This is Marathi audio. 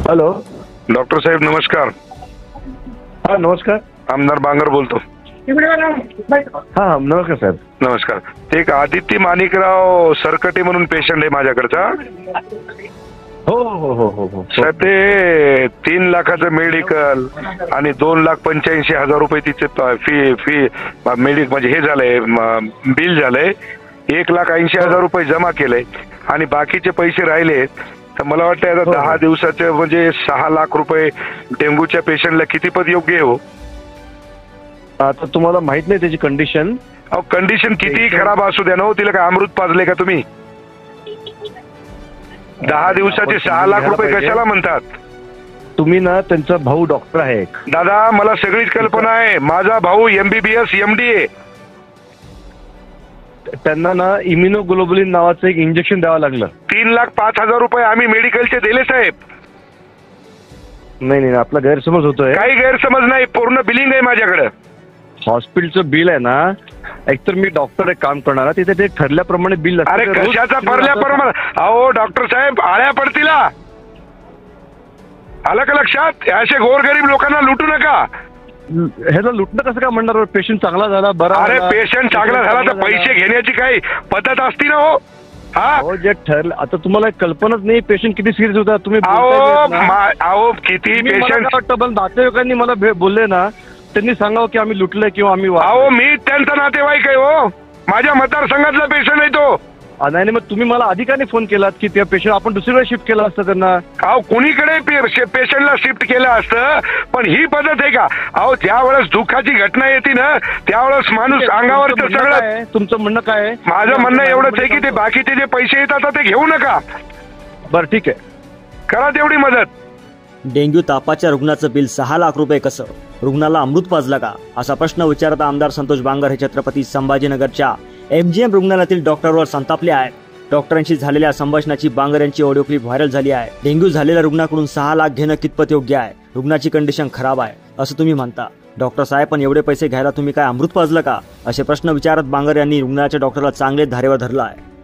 हॅलो डॉक्टर साहेब नमस्कार. हा नमस्कार. आमदार बांगर बोलतो. हा नमस्कार साहेब. नमस्कार. ते एक आदित्य माणिकराव सरकटे म्हणून पेशंट आहे माझ्याकडचा. हो हो हो हो हो साहेब ते 3 लाखाचं मेडिकल आणि 2,85,000 रुपये तिचे फी मेडिक म्हणजे हे झालंय, बिल झालंय. 1,80,000 रुपये जमा केलंय आणि बाकीचे पैसे राहिले. तर मला वाटतं आता 10 दिवसाचे म्हणजे 6 लाख रुपये डेंग्यूच्या पेशंटला किती पद योग्य आहे हो? आता तुम्हाला माहित नाही त्याची कंडिशन. अहो कंडिशन कितीही खराब असू द्या ना, तिला काय अमृत पाजले का तुम्ही? 10 दिवसाचे 6 लाख रुपये कशाला म्हणतात तुम्ही? ना त्यांचा भाऊ डॉक्टर आहे एक. दादा मला सगळीच कल्पना आहे. माझा भाऊ MBBS MD आहे. त्यांना ना इम्युनोग्लोबुलिन नावाचं एक इंजेक्शन द्यावं लागलं. 3,05,000 रुपये आम्ही मेडिकलचे दिले साहेब. नाही नाही आपला गैरसमज होतोय. काही गैरसमज नाही, पूर्ण बिलिंग आहे माझ्याकडे. हॉस्पिटलचं बिल आहे ना, एकतर मी डॉक्टर एक काम करणार तिथे ते ठरल्याप्रमाणे बिल असतं. अरे कशाचा ठरल्याप्रमाणे? अहो डॉक्टर साहेब आळ्या पडतील. आलं का लक्षात? असे गोरगरीब लोकांना लुटू नका. ह्याला लुटणं कसं काय म्हणणार? पेशंट चांगला झाला बरा. अरे पेशंट चांगला झाला तर पैसे घेण्याची काही पद्धत असती ना हो. हा जे ठरलं. आता तुम्हाला कल्पनाच नाही पेशंट किती सिरियस होता. तुम्ही अहो किती पेशंट वाटतं पण नातेवाईकांनी मला बोलले ना, त्यांनी सांगावं की आम्ही लुटलंय किंवा आम्ही. अहो मी त्यांचा नातेवाईक आहे हो. माझ्या मतदारसंघातला पेशंट आहे तो. नाही मग तुम्ही मला अधिकाने फोन केलात की त्या पेशंट आपण दुसरीकडे शिफ्ट केलं असतं त्यांना. अहो कुणीकडे पेशंटला शिफ्ट केलं असतं, पण ही पद्धत आहे का? अहो त्यावेळेस दुःखाची घटना येते ना, त्यावेळेस माणूस अंगावरचं सगळं. तुमचं म्हणणं काय आहे? माझं म्हणणं एवढंच आहे की ते बाकीचे जे पैसे येतात ते घेऊ नका. बरं ठीक आहे, करा तेवढी मदत. डेंग्यू तापाच्या रुग्णाचं बिल 6 लाख रुपये कसं? रुग्णाला अमृत पाजला का? असा प्रश्न विचारत आमदार संतोष बांगर हे छत्रपती संभाजीनगरच्या MGM रुग्णालयातील डॉक्टरवर संतापले आहेत. डॉक्टरांशी झालेल्या संभाषणाची बांगर यांची ऑडिओ क्लिप व्हायरल झाली आहे. डेंग्यू झालेल्या रुग्णाकडून 6 लाख घेणं कितपत योग्य आहे? रुग्णाची कंडिशन खराब आहे असं तुम्ही म्हणता. डॉक्टर साहेब पण एवढे पैसे घ्यायला तुम्ही काय अमृत पाजलं का? असे प्रश्न विचारत बांगर यांनी रुग्णाच्या डॉक्टरला चांगले धारेवर धरलं आहे.